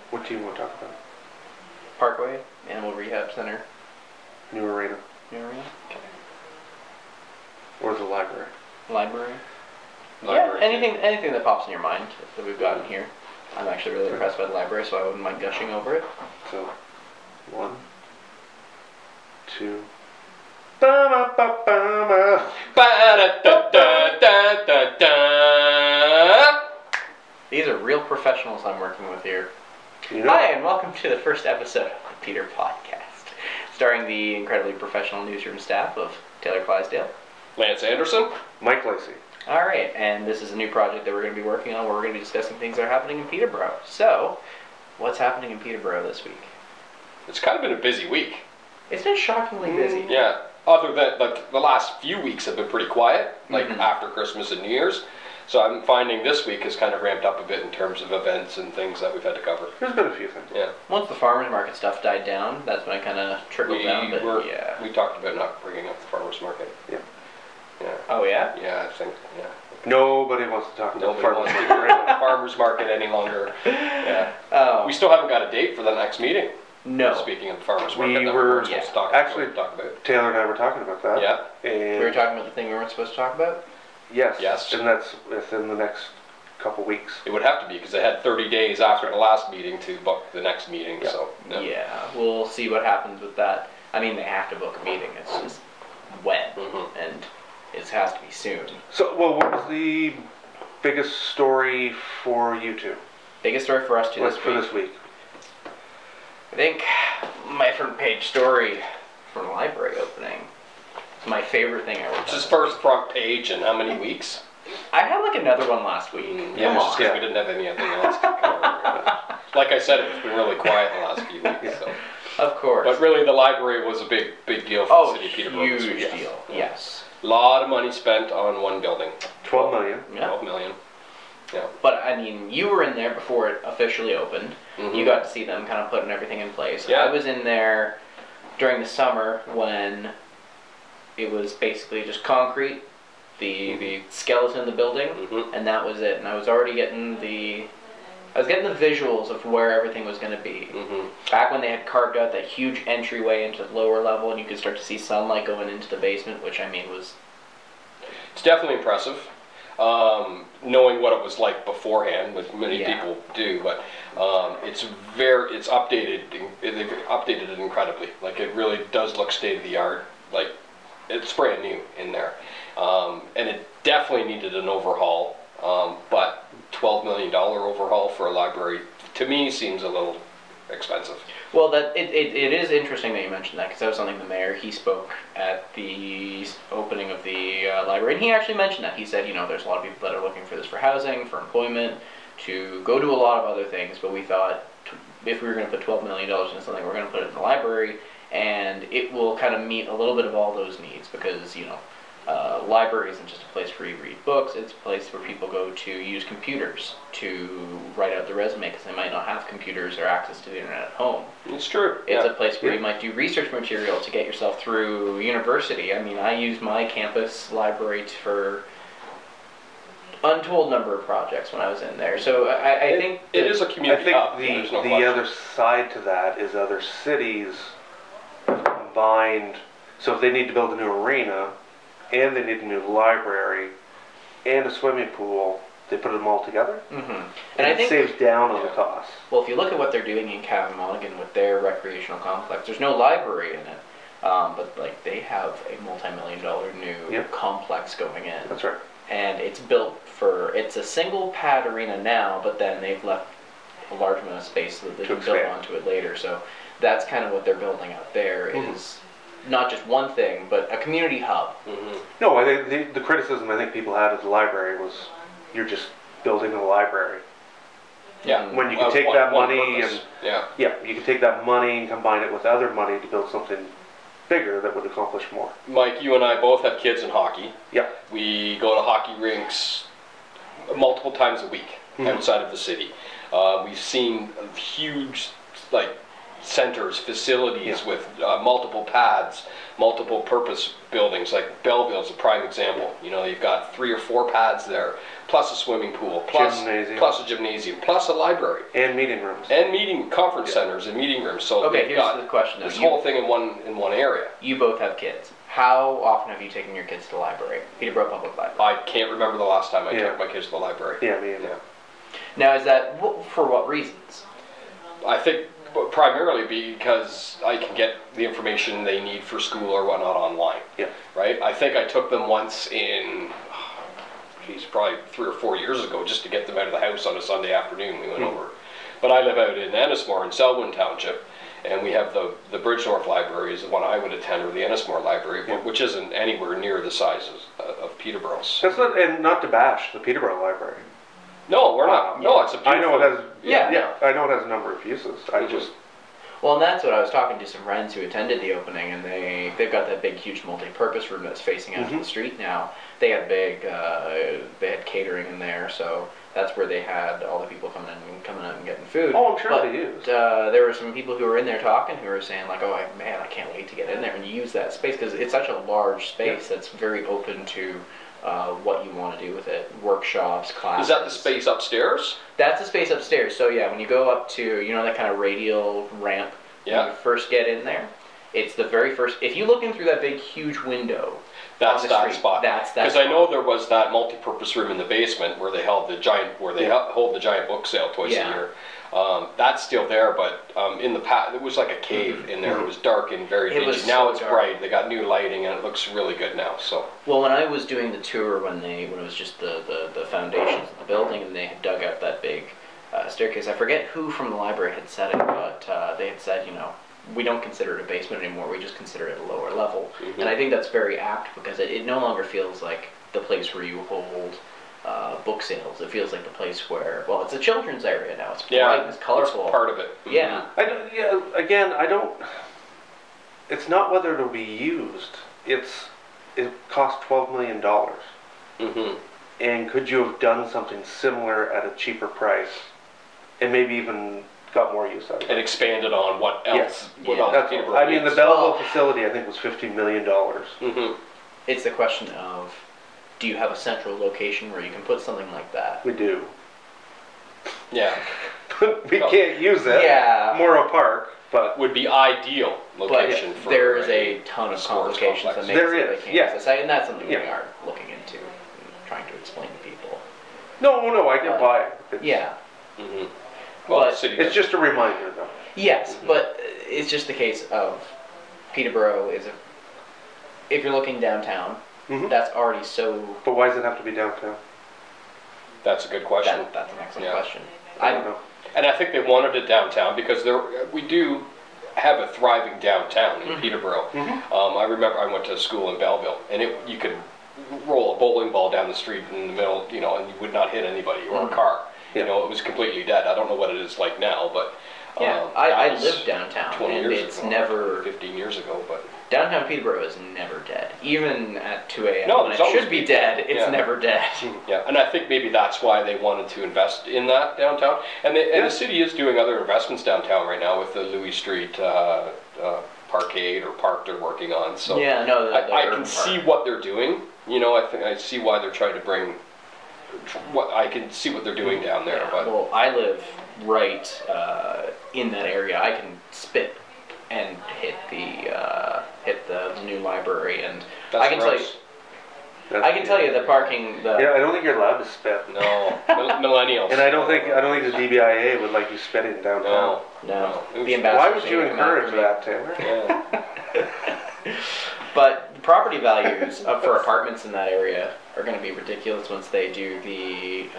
What do you want to talk about? Parkway, Animal Rehab Center. New arena. New arena? Okay. Or the library. Library? Library, yeah, anything that pops in your mind that we've got in here. I'm actually really impressed by the library, so I wouldn't mind gushing over it. So, 1, 2... Ba-ba-ba-ba-ba. These are real professionals I'm working with here. You know, Hi, and welcome to the first episode of the Peterpodcast, starring the incredibly professional newsroom staff of Taylor Clydesdale, Lance Anderson, Mike Lacey. Alright, and this is a new project that we're going to be working on where we're going to be discussing things that are happening in Peterborough. So, what's happening in Peterborough this week? it's kind of been a busy week. It's been shockingly busy. Yeah, other than, like, the last few weeks have been pretty quiet, like after Christmas and New Year's. So I'm finding this week has kind of ramped up a bit in terms of events and things that we've had to cover. There's been a few things. Yeah. Once the farmers market stuff died down, that's when it kind of trickled down. But yeah. We talked about not bringing up the farmers market. Yeah. Yeah. Oh yeah? Yeah, I think, yeah. Nobody wants to talk about Nobody farmers wants to market. bring up the farmers market any longer. Yeah. Oh. We still haven't got a date for the next meeting. No. Speaking of the farmers We market, that were- supposed to talk about. Taylor and I were talking about that. Yeah. And We were talking about the thing we weren't supposed to talk about? Yes. Yes. And that's within the next couple weeks. It would have to be because they had 30 days after the last meeting to book the next meeting. Yeah. So Yeah, we'll see what happens with that. I mean, they have to book a meeting. It's just when, and it has to be soon. So, well, what was the biggest story for you two? Biggest story for us too What's this for week. this week? I think my front page story from the library opening. It's my favorite thing I worked It's on. his first front page in how many weeks? I had like another one last week. Yeah, Come it's on. just 'cause we didn't have anything else to cover. Like I said, it's been really quiet the last few weeks. So. Of course. But really, the library was a big deal for the city of Peterborough. this huge week. deal. Yes. A lot of money spent on one building. 12 million. Yeah. 12 million. Yeah. But I mean, you were in there before it officially opened. You got to see them kind of putting everything in place. Yeah. I was in there during the summer when it was basically just concrete, the skeleton of the building, and that was it. And I was already getting the visuals of where everything was going to be. Back when they had carved out that huge entryway into the lower level, and you could start to see sunlight going into the basement, which I mean was. It's definitely impressive. Knowing what it was like beforehand, which many people do, but it's updated. They've updated it incredibly. Like it really does look state of the art. Like it's brand new in there, and it definitely needed an overhaul. But $12 million overhaul for a library to me seems a little expensive. Well, it is interesting that you mentioned that because that was something the mayor, he spoke at the opening of the library, and he actually mentioned that. He said, you know, there's a lot of people that are looking for this for housing, for employment, to go do a lot of other things, but we thought if we were going to put $12 million into something, we're going to put it in the library, and it will kind of meet a little bit of all those needs because, you know, library isn't just a place where you read books, it's a place where people go to use computers to write out their resume because they might not have computers or access to the internet at home. It's true. It's a place where you might do research material to get yourself through university. I mean, I used my campus library for untold number of projects when I was in there. So I think it is a community hub. I There's think no the question. other side to that is other cities combined. So if they need to build a new arena, and they need a new library, and a swimming pool, they put them all together. And And I it think saves down on the cost. well, if you look at what they're doing in Cavan-Monaghan with their recreational complex, there's no library in it, but like they have a multi-million-dollar new complex going in. That's right. And it's built for, it's a single pad arena now, but then they've left a large amount of space so that they can build onto it later. So that's kind of what they're building out there is not just one thing, but a community hub. No, I think the criticism I think people had of the library was you're just building a library. Yeah. When you can take that money purpose. and you can take that money and combine it with other money to build something bigger that would accomplish more. Mike, you and I both have kids in hockey. Yeah. We go to hockey rinks multiple times a week outside of the city. We've seen huge, like, centers, facilities with multiple pads, multiple purpose buildings. Like Belleville is a prime example. You know, you've got 3 or 4 pads there plus a swimming pool, plus a gymnasium, plus a library. And meeting rooms. And conference centers and meeting rooms. So okay, here's the question. This whole thing in one area. You both have kids. How often have you taken your kids to the library? Peterborough Public Library. I can't remember the last time I took my kids to the library. Yeah, me either. Yeah. Now, is that for what reasons? I think primarily because I can get the information they need for school or whatnot online. Yeah. Right? I think I took them once in, probably 3 or 4 years ago just to get them out of the house on a Sunday afternoon. We went over. But I live out in Ennismore in Selwyn Township, and we have the Bridgenorth Library is the one I would attend, or the Ennismore Library, which isn't anywhere near the sizes of Peterborough's. That's not, and not to bash the Peterborough Library. No, we're not. No, it's a beautiful... I know it has... Yeah. I know it has a number of uses. I just... Well, and that's what I was talking to some friends who attended the opening, and they've got that big, huge multi-purpose room that's facing out to the street now. They had they had catering in there, so that's where they had all the people coming out and getting food. Oh, I'm sure but, they used. There were some people who were in there talking who were saying like, "Oh man, I can't wait to get in there and use that space because it's such a large space that's very open to." What you want to do with it, workshops, classes. Is that the space upstairs? That's the space upstairs. So yeah, when you go up to, that kind of radial ramp, when you first get in there, it's the very first, if you look in through that big, huge window, that's on the that street, spot. That's that Because I know there was that multi-purpose room in the basement where they held the giant, hold the giant book sale twice a year. That's still there, but in the past, it was like a cave in there. It was dark and very dingy. Now it's bright. They got new lighting and it looks really good now. So. Well, when I was doing the tour, when it was just the foundations of the building, and they had dug out that big staircase, I forget who from the library had said it, but they had said, we don't consider it a basement anymore. We just consider it a lower level. And I think that's very apt because it no longer feels like the place where you hold book sales. It feels like the place where, well, it's a children's area now. It's bright, it's colorful. It's part of it. Yeah. It's not whether it'll be used. It cost $12 million. And could you have done something similar at a cheaper price and maybe even got more use out of it? And expanded on what else? Yes. The Belleville facility, I think, was $50 million. It's the question of, do you have a central location where you can put something like that? We do. Yeah. We can't use it. Yeah. Morrow Park, but would be ideal location for there's a ton of complications that makes it they can't access, and that's something we are looking into and trying to explain to people. No, I get why. Well, it's just a reminder, though. Yes, but it's just the case of Peterborough if you're looking downtown, that's already so... But why does it have to be downtown? That's a good question. That's an excellent question. I don't know. And I think they wanted it downtown because we do have a thriving downtown in Peterborough. I remember I went to school in Belleville, and you could roll a bowling ball down the street in the middle, and you would not hit anybody or a car. It was completely dead. I don't know what it is like now, but... I live downtown, 20 and years it's ago, never... 15 years ago, but... Downtown Peterborough is never dead. Even at 2 a.m. No, when it should be dead, it's never dead. Yeah, and I think maybe that's why they wanted to invest in that downtown. And the city is doing other investments downtown right now with the Louis Street Parkade or Park they're working on. So I can see what they're doing. I see why they're trying to bring... I can see what they're doing down there. Yeah, but well, I live right in that area. I can spit and hit the new library, and I can tell you the parking. I don't think you're allowed to spit. No, millennials. And I don't think the DBIA would like you spitting downtown. No. Why would you encourage that, Taylor? Yeah. But the property values for apartments in that area are going to be ridiculous once they do the.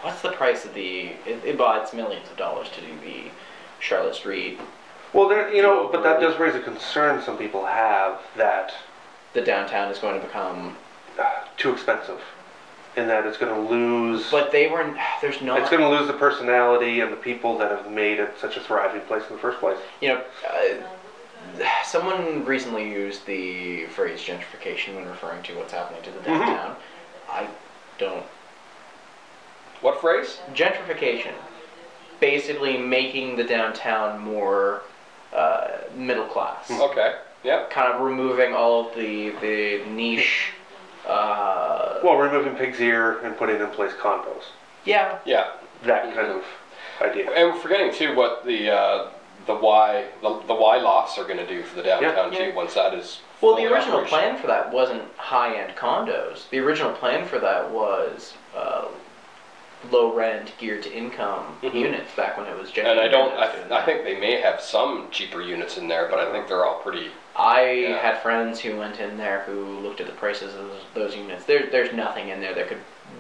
What's the price of the? It's millions of dollars to do the Charlotte Street. Well, but that does raise a concern some people have that the downtown is going to become too expensive, and that it's going to lose. But there's no. It's going to lose the personality and the people that have made it such a thriving place in the first place. Someone recently used the phrase gentrification when referring to what's happening to the downtown. I don't. What phrase? Gentrification. Basically making the downtown more middle class. Okay. Yeah. Kind of removing all of the niche Well, removing Pig's Ear and putting in place condos. Yeah. Yeah. That kind of idea. And we're forgetting too what the Y lofts are going to do for the downtown too. Once that is well, the original plan for that wasn't high-end condos. The original plan for that was low rent, geared to income units back when it was Gentrification. And I think they may have some cheaper units in there, but I think they're all pretty. I had friends who went in there who looked at the prices of those units. There's nothing in there that could,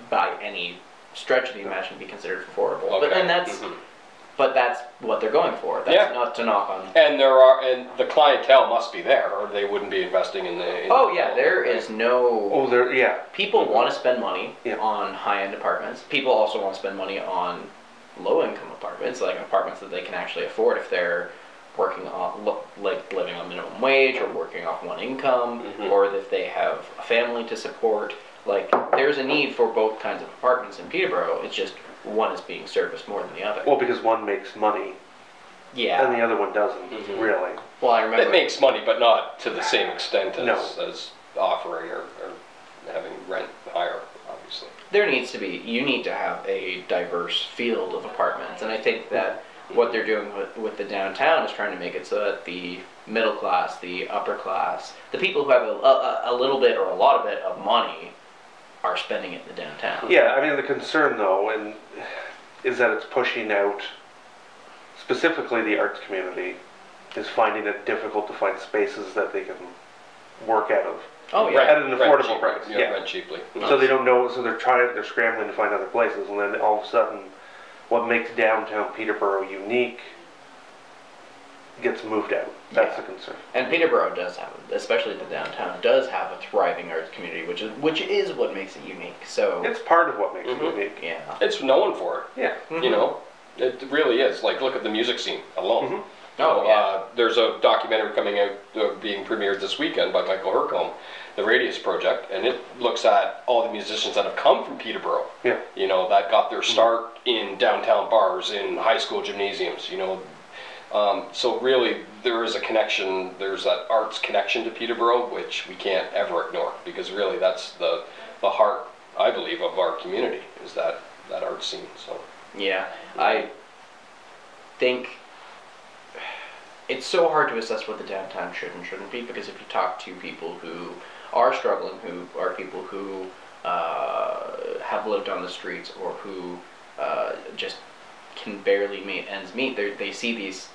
by any stretch of the imagination, be considered affordable. Okay. But that's what they're going for. That's not to knock on. And the clientele must be there, or they wouldn't be investing in the. There is no. Oh, People want to spend money Yeah. on high-end apartments. People also want to spend money on low-income apartments, like apartments that they can actually afford if they're working on, like living on minimum wage or working off one income, or if they have a family to support. Like, there's a need for both kinds of apartments in Peterborough. It's just one is being serviced more than the other. Well, because one makes money Yeah. and the other one doesn't, really. Well, I remember. It makes money, but not to the same extent as, No. as offering or having rent higher, obviously. There needs to be, you need to have a diverse field of apartments, and I think that what they're doing with the downtown is trying to make it so that the middle class, the upper class, the people who have a little bit or a lot of it of money are spending it in the downtown. Yeah, I mean, the concern, though, is that it's pushing out, specifically the arts community, is finding it difficult to find spaces that they can work out of. Oh, yeah. At an affordable cheaply. price. Yeah, rent cheaply. So they don't know, so they're scrambling to find other places, and then all of a sudden, what makes downtown Peterborough unique gets moved out. That's the concern. And Peterborough does have, especially the downtown, does have a thriving arts community, which is what makes it unique. So It's part of what makes it unique. yeah. It's known for it. Yeah. You know, it really is. Like, look at the music scene alone. Oh, yeah. There's a documentary coming out, being premiered this weekend by Michael Hercombe, the Radius Project, and it looks at all the musicians that have come from Peterborough. Yeah. You know, that got their start in downtown bars, in high school gymnasiums. You know, so really there is a connection. There's that arts connection to Peterborough, which we can't ever ignore, because really that's the heart, I believe, of our community, is that art scene. So Yeah, I think it's so hard to assess what the downtown should and shouldn't be, because if you talk to people who are struggling, who are people who have lived on the streets, or who just can barely make ends meet, they see these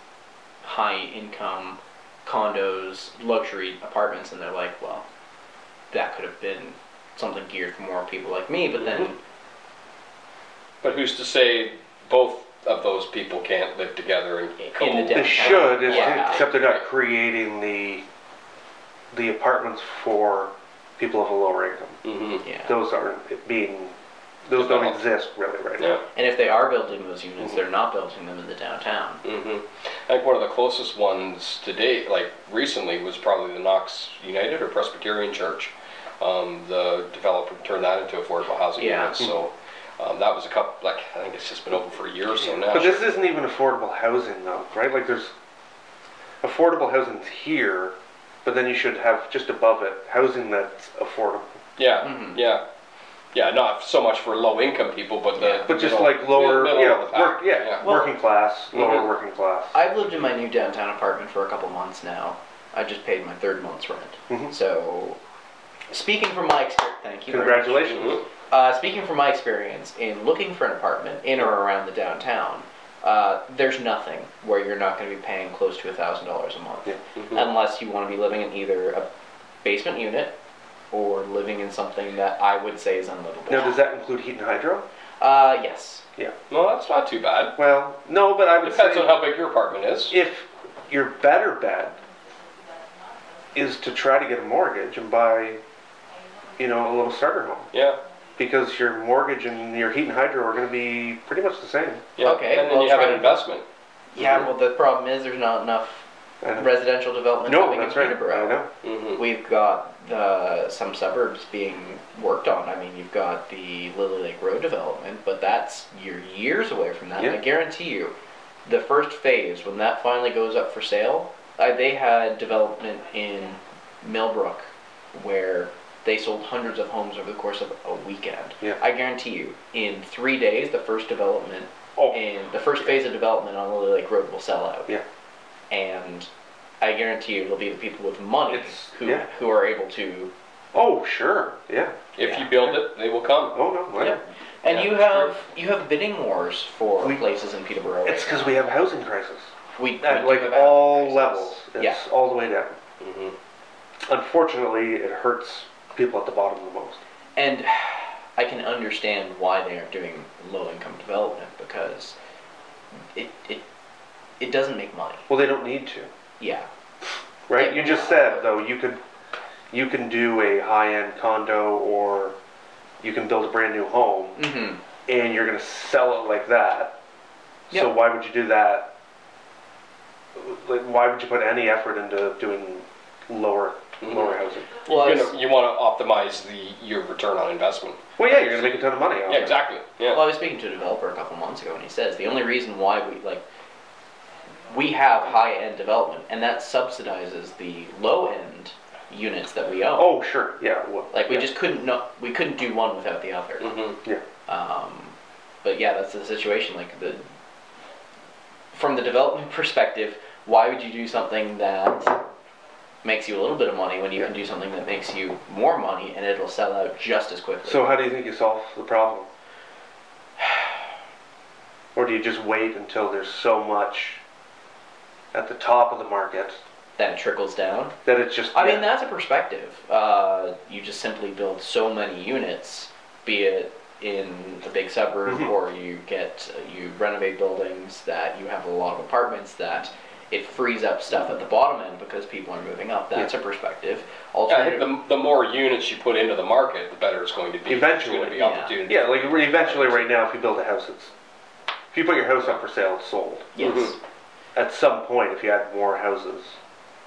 high-income condos, luxury apartments, and they're like, well, that could have been something geared for more people like me, but then... But who's to say both of those people can't live together and In the They should, Yeah. except they're not creating the apartments for people of a lower income. Yeah. Those don't exist really right now. And if they are building those units, they're not building them in the downtown. I think one of the closest ones to date, like recently, was probably the Knox United or Presbyterian Church. The developer turned that into affordable housing units. So that was I think it's just been open for a year or so now. But this isn't even affordable housing though, right? Like there's affordable housing here, but then you should have just above it housing that's affordable. Yeah, yeah, not so much for low-income people, but just like lower, working class, lower working class. I've lived in my new downtown apartment for a couple months now. I just paid my 3rd month's rent. So, speaking from my experience, thank you. Congratulations. Speaking from my experience in looking for an apartment in or around the downtown, there's nothing where you're not going to be paying close to $1,000 a month, unless you want to be living in either a basement unit or living in something that I would say is unlivable. Now, does that include heat and hydro? Yes. Yeah. Well, that's not too bad. Well, no, but I would Depends say on how big your apartment is. if your better bet is to try to get a mortgage and buy, a little starter home. Yeah. Because your mortgage and your heat and hydro are going to be pretty much the same. Yeah. Okay, And then well, you have try an to- investment. Yeah, well, the problem is there's not enough residential development No, coming that's in right. Peterborough. I know. We've got some suburbs being worked on. I mean, you've got the Lily Lake Road development, but you're years away from that. Yeah. And I guarantee you, the first phase, when that finally goes up for sale, they had development in Millbrook where they sold hundreds of homes over the course of a weekend. Yeah. I guarantee you, in 3 days, the first development Oh. and the first phase of development on Lily Lake Road will sell out. Yeah. And I guarantee you, it'll be the people with money who are able to. Oh, sure. Yeah. If you build it, they will come. Oh no. Yeah. And Yeah, you have bidding wars for places in Peterborough. It's because we have a housing crisis. We At do like have all housing levels. crisis. It's all the way down. Mm-hmm. Unfortunately, it hurts people at the bottom the most. And I can understand why they are doing low-income development, because it doesn't make money. Well, they don't need to. Yeah. Right? You just said, though, you can do a high-end condo, or you can build a brand new home, Mm-hmm. and you're going to sell it like that. Yep. So why would you do that? Like, why would you put any effort into doing lower housing? Well, You want to optimize your return on investment. Well, yeah, you're going to make a ton of money off Yeah, it. exactly. Yeah. Well, I was speaking to a developer a couple months ago, and he says the only reason why we have high-end development, and that subsidizes the low-end units that we own. Oh, sure. Yeah. Well, Like we yeah. just couldn't do one without the other. Mm-hmm. Yeah. But yeah, that's the situation. Like from the development perspective, why would you do something that makes you a little bit of money when you can do something that makes you more money and it'll sell out just as quickly? So how do you think you solve the problem? Or do you just wait until there's so much at the top of the market Then it trickles down. that it's just... I mean, that's a perspective. You just simply build so many units, be it in a big suburb, Mhm. or you renovate buildings that you have a lot of apartments that it frees up stuff at the bottom end because people are moving up. That's a perspective. Yeah, I think the more units you put into the market, the better it's going to be. Eventually, There's going to be yeah. opportunity. Yeah, like eventually right now, if you build a house, if you put your house up for sale, it's sold. Yes. Mhm. At some point, if you add more houses,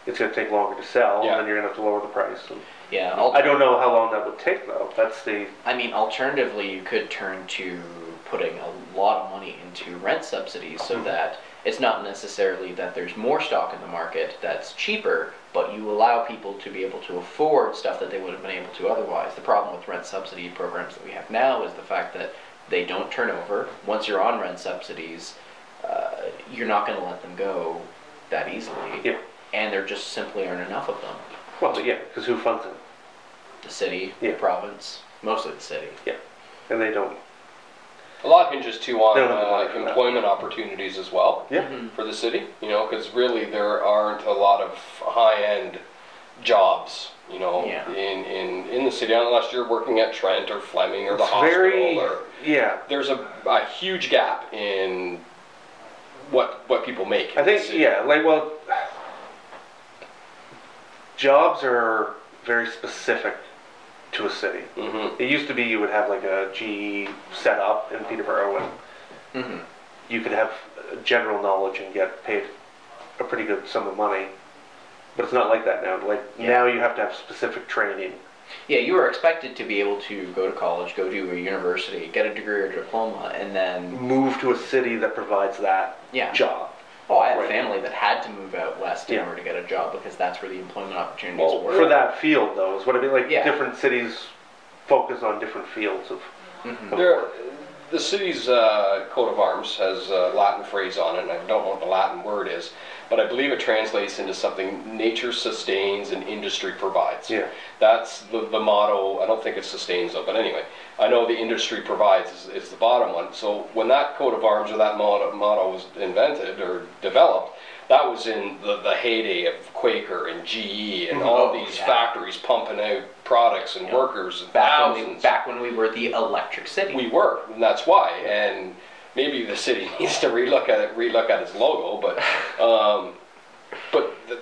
it's going to take longer to sell, Yeah. and then you're going to have to lower the price. And Yeah. I don't know how long that would take, though. That's the... I mean, alternatively, you could turn to putting a lot of money into rent subsidies so that it's not necessarily that there's more stock in the market that's cheaper, but you allow people to be able to afford stuff that they would have been able to otherwise. The problem with rent subsidy programs that we have now is the fact that they don't turn over. Once you're on rent subsidies, you're not going to let them go that easily. Yeah. And there just simply aren't enough of them. Well, yeah, because who funds it? The city, Yeah. the province, mostly the city. Yeah. And they don't. A lot hinges too on They don't have the money for that. employment opportunities as well. Yeah. For the city, because really there aren't a lot of high-end jobs, Yeah. in the city, unless you're working at Trent or Fleming or the It's hospital. very... Or Yeah. there's a huge gap in what people make. I in the think, city. yeah, like, well, jobs are very specific to a city. Mm-hmm. It used to be you would have like a GE set up in Peterborough, and Mm-hmm. you could have general knowledge and get paid a pretty good sum of money. But it's not like that now. Like, now you have to have specific training. Yeah, you were expected to be able to go to college, go to a university, get a degree or diploma, and then... Move to a city that provides that Yeah. job. Oh, I had a Right. family that had to move out west in Yeah. order to get a job because that's where the employment opportunities Well, were. For that field, though, is what I mean. Like, Yeah. different cities focus on different fields of... Mhm. The city's coat of arms has a Latin phrase on it, and I don't know what the Latin word is, but I believe it translates into something: nature sustains and industry provides. Yeah. That's the motto. I don't think it sustains though, but anyway, I know the industry provides is the bottom one. So when that coat of arms or that motto was invented or developed, that was in the heyday of Quaker and GE and all Oh, these yeah. factories pumping out products and Yeah. workers and Back thousands. when we were the electric city. We were, and that's why. And maybe the city needs to relook at its logo, but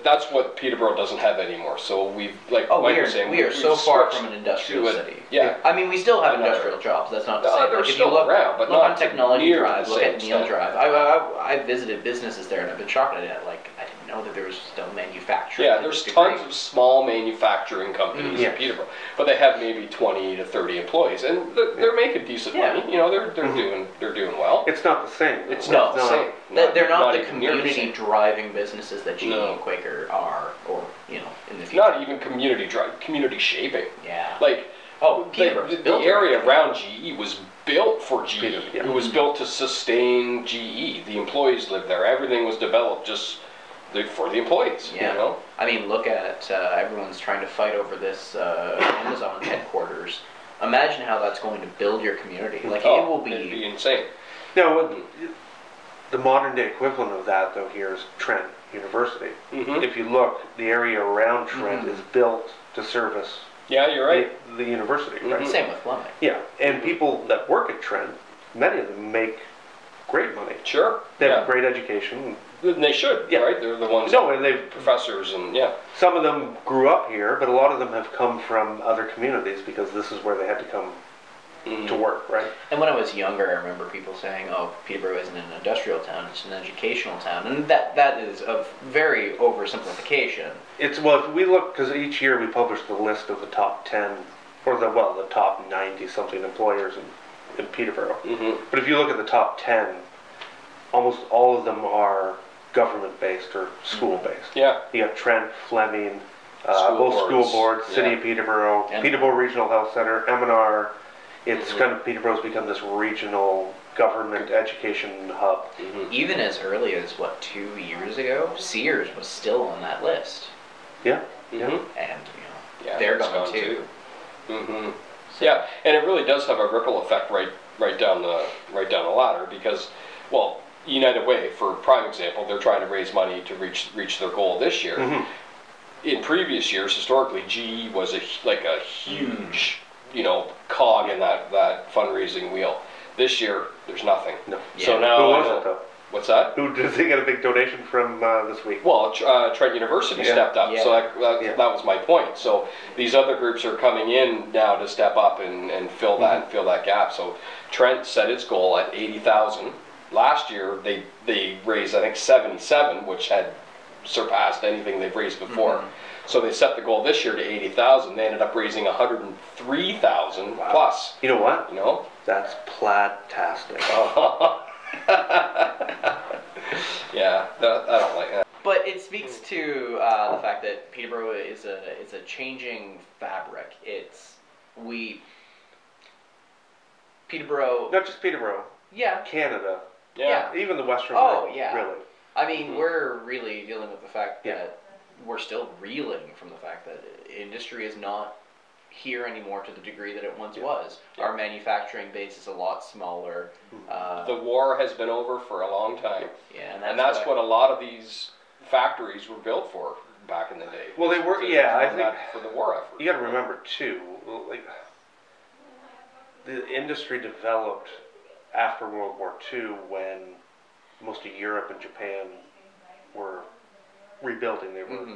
that's what Peterborough doesn't have anymore. So we've, like Oh, Mike we was are, saying, we are we've so far switched from an industrial to city. Yeah. I mean, we still have Another- industrial jobs. That's not to No, say. they're Like, if still you look, around, but look not on Technology near Drive, the look same at Neil extent. Drive. I visited businesses there, and I've been shocked at it. Like, I didn't know that there was still manufacturing. Yeah, there's tons of small manufacturing companies in Peterborough, but they have maybe 20 to 30 employees, and they're making decent money. You know, they're doing well. It's not the same. It's not the same. They're not the community driving businesses that GE and Quaker are, or in the future. Not even community shaping. Yeah. Like the area around GE was built for GE. Yeah. It was built to sustain GE. The employees lived there. Everything was developed just for the employees. Yeah. You know? I mean, look at everyone's trying to fight over this Amazon headquarters. Imagine how that's going to build your community. Like, it will be... It'd be insane. No, the modern day equivalent of that, though, here is Trent University. If you look, the area around Trent is built to service... Yeah, you're right. The university, right? Same with Fleming. Yeah, and people that work at Trent, many of them make great money. Sure. They have a great education. And they should, right? They're the ones and they've professors and Some of them grew up here, but a lot of them have come from other communities because this is where they had to come to work, right? And when I was younger, I remember people saying, "Oh, Peterborough isn't an industrial town; it's an educational town," and that is a very oversimplification. It's if we look, because each year we publish the list of the top 10 or the top 90 something employers in Peterborough. But if you look at the top 10, almost all of them are government based or school based. Yeah. You got Trent, Fleming, School boards, City of Peterborough, Peterborough Regional Health Center, M&R. It's kind of Peterborough's become this regional government education hub. Even as early as 2 years ago, Sears was still on that list. Yeah. And they're gone too. Yeah, and it really does have a ripple effect right down the ladder because, United Way, for a prime example, they're trying to raise money to reach their goal this year. In previous years, historically, GE was a huge cog in that fundraising wheel. This year, there's nothing. No. So now, who was it though? What's that? Who did they get a big donation from this week? Well, Trent University stepped up, so that was my point. So these other groups are coming in now to step up and fill that gap. So Trent set its goal at 80,000. Last year they raised I think 77, which had surpassed anything they've raised before. So they set the goal this year to 80,000. They ended up raising 103,000 plus. You know what? That's plaid-tastic. Yeah, I don't like that. But it speaks to the fact that Peterborough is a changing fabric. Peterborough. Not just Peterborough. Yeah. Canada. Yeah. Even the Western. Really. I mean, we're really dealing with the fact that we're still reeling from the fact that industry is not here anymore to the degree that it once was. Our manufacturing base is a lot smaller. The war has been over for a long time. Yeah, and that's what a lot of these factories were built for back in the day. Well, they were. I think for the war effort. You got to remember too, the industry developed after World War II when most of Europe and Japan were rebuilding. They were,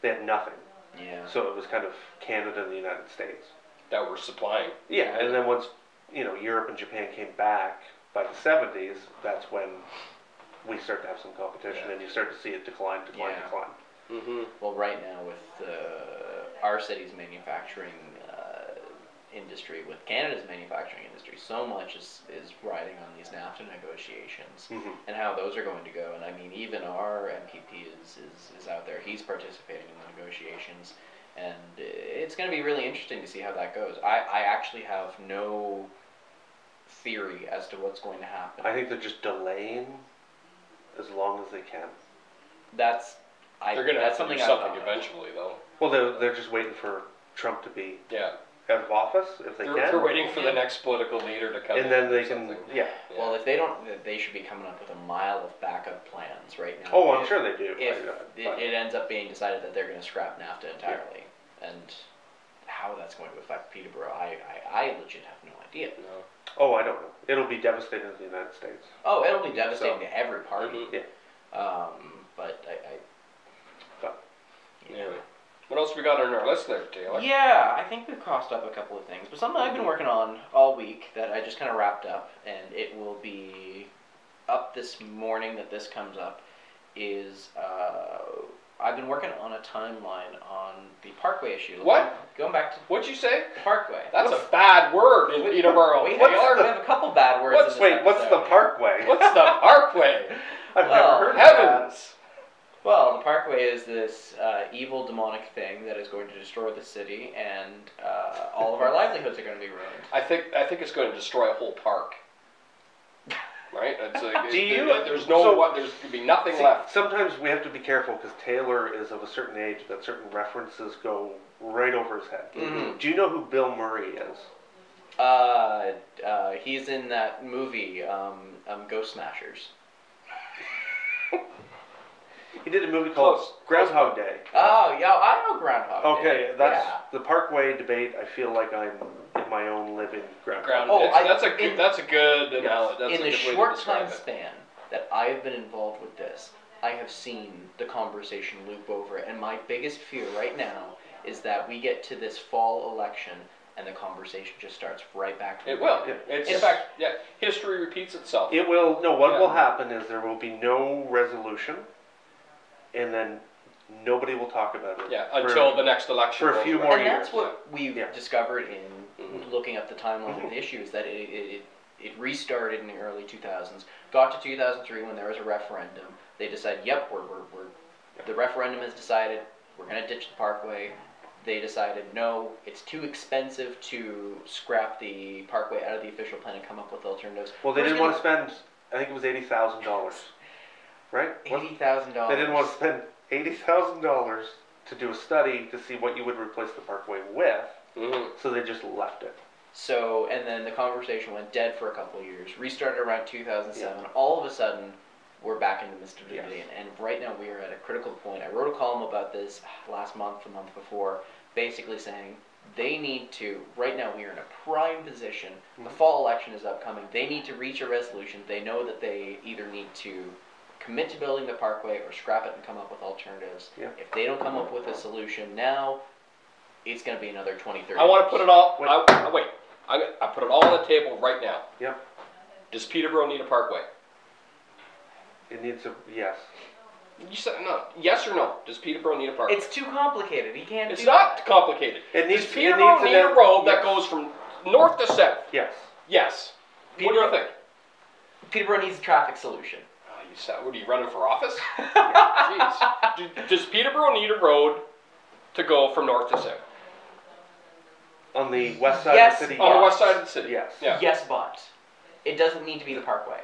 they had nothing. Yeah. So it was kind of Canada and the United States that were supplying. Yeah, and then once Europe and Japan came back by the 70s, that's when we start to have some competition, and you start to see it decline. Well, right now with our city's manufacturing industry, with Canada's manufacturing industry, so much is riding on these NAFTA negotiations and how those are going to go. And I mean, even our MPP is out there. He's participating in the negotiations, and it's going to be really interesting to see how that goes. I actually have no theory as to what's going to happen. I think they're just delaying as long as they can. They're going to have to do something eventually, though. Well, they're just waiting for Trump to be out of office, if they can. They're waiting for the next political leader to come in. And then they can, Well, if they don't, they should be coming up with a mile of backup plans right now. Oh, I'm sure they do. If it ends up being decided that they're going to scrap NAFTA entirely, and how that's going to affect Peterborough, I legit have no idea. No. Oh, I don't know. It'll be devastating to the United States. Oh, it'll be devastating to every party. But anyway. What else we got on our list there, Taylor? Yeah, I think we've crossed up a couple of things, but something I've been working on all week that I just kind of wrapped up, and it will be up this morning that this comes up, is I've been working on a timeline on the Parkway issue. What? Going back to What'd you say? the Parkway. That's a bad word in Peterborough. We have a couple bad words. What's- in this Wait, what's the episode. Parkway? What's the Parkway? I've Well, never heard of that. Heavens! Well, the Parkway is this evil, demonic thing that is going to destroy the city, and all of our livelihoods are going to be ruined. I think it's going to destroy a whole park. Right? It's like, there's going to be nothing left. Sometimes we have to be careful because Taylor is of a certain age that certain references go right over his head. Mm-hmm. Do you know who Bill Murray is? He's in that movie, Ghost Smashers. He did a movie called Close. Groundhog Day. Oh, yeah, I know Groundhog Day. Okay, that's Yeah. the Parkway debate. I feel like I'm in my own living ground. That's a good analogy. That's In a the good way to short describe time it. span that I have been involved with this, I have seen the conversation loop over it. And my biggest fear right now is that we get to this fall election and the conversation just starts right back to It will. In fact, History repeats itself. It will. No, what will happen is there will be no resolution, and then nobody will talk about it. Yeah, until the next election. for a few more and years. that's what we've discovered in Mm-hmm. looking up the timeline of the issue, is that it restarted in the early 2000s, got to 2003 when there was a referendum. They decided, yep, the referendum has decided we're going to ditch the Parkway. They decided, no, it's too expensive to scrap the Parkway out of the official plan and come up with alternatives. Well, they didn't want to spend. I think it was $80,000, right? $80,000. They didn't want to spend $80,000 to do a study to see what you would replace the Parkway with. Mm-hmm. So they just left it. So, and then the conversation went dead for a couple of years, restarted around 2007. All of a sudden, we're back in the midst of the debate. And right now we are at a critical point. I wrote a column about this last month, the month before, basically saying they need to, right now we are in a prime position. The fall election is upcoming. They need to reach a resolution. They know that they either need to commit to building the Parkway or scrap it and come up with alternatives. Yeah. If they don't come up with a solution now, it's going to be another 20, 30 I want to put it all. Wait. I put it all on the table right now. Yep. Does Peterborough need a Parkway? It needs a yes. You said no. Yes or no? Does Peterborough need a Parkway? It's too complicated. He can't It's do not that. complicated. Does Peterborough need a road that goes from north to south? Yes. Yes. What do you think? Peterborough needs a traffic solution. What are you running for office? Jeez. Does Peterborough need a road to go from north to south? On the west side Yes. of the city. On the yes. west side of the city. Yes. Yeah. Yes, but it doesn't need to be the Parkway.